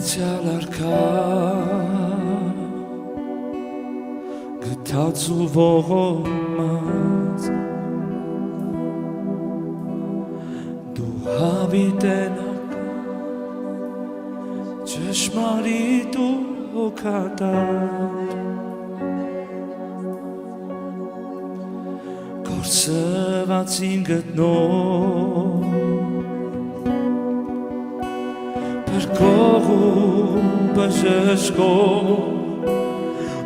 Martial arca Gătațul vomas Duhavitenak Çeşmaritu o kadar Korsăvați-n gătnor Percorru բժշկո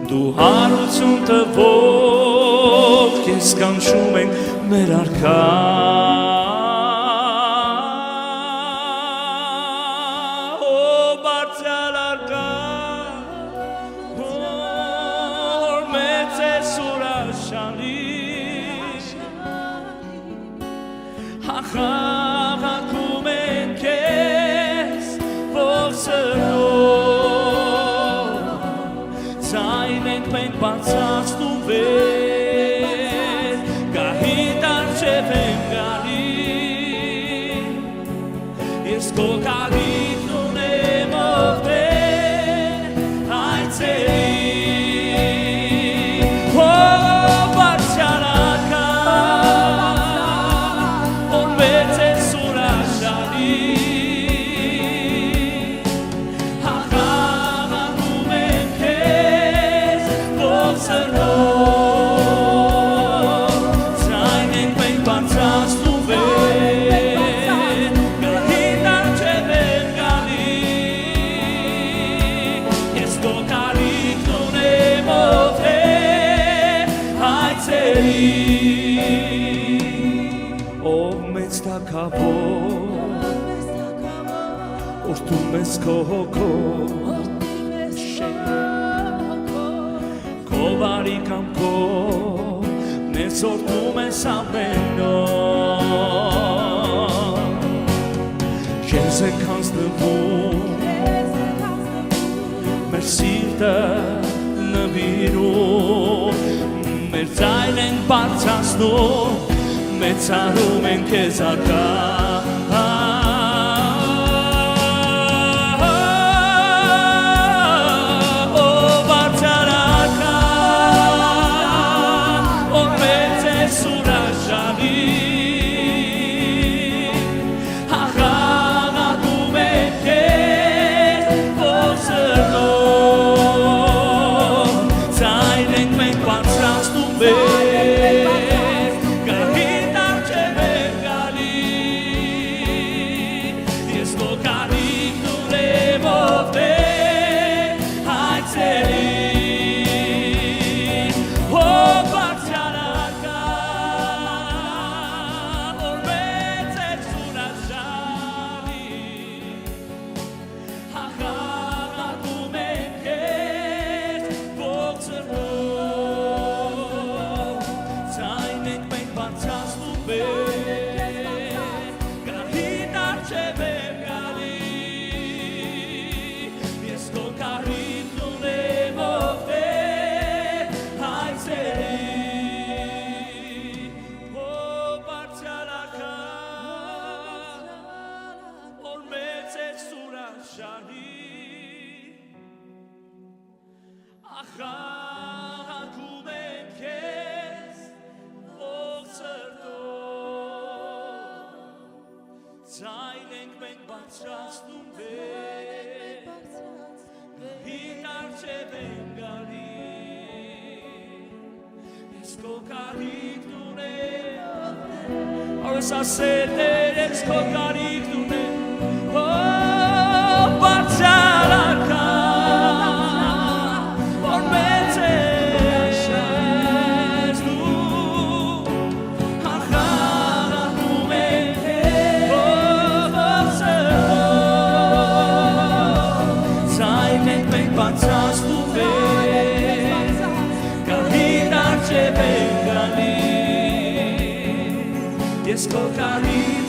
Դու հարություն տվող Քեզ կանչում ենք մեր արքա Ո բարձրալ արքա Որ մեծ է սուրաշանի Հաղաղակում ենք քեզ Ձայն ենք մենք բացացնում վեր Գահիտ արջև եմ գալի Ես քո կարիքն ունեմ օգնել հայցերի Ո բարձրալ արքա Որ մեծ է սուրաշանի Ով մեծ թագավոր Օրհնում ես քո հոգով Քո բարի կամքով Մեզ օրհնում ես ամեն օր Քեզ ենք հանձնվում Մեր սիրտը նվիրում Մեր ձայն ենք բարձրացնում Մեծանում ենք քեզ արքա Ո բարձր արքա Որ մեծ է սուրաշանի Հաղաղակում ենք քեզ ոսրով Ձայն ենք մենք բարձրացնում Հաղաղակում ենք քեզ ողջերթով Ձայն ենք մենք բարձրացնում վեր Գահիտ արջև ենք գալի Ես քո կարիքն ունեմ Արս ասելներ ես քո կարիքն ունեմ Ո բարձրալ արքա Yes, go carry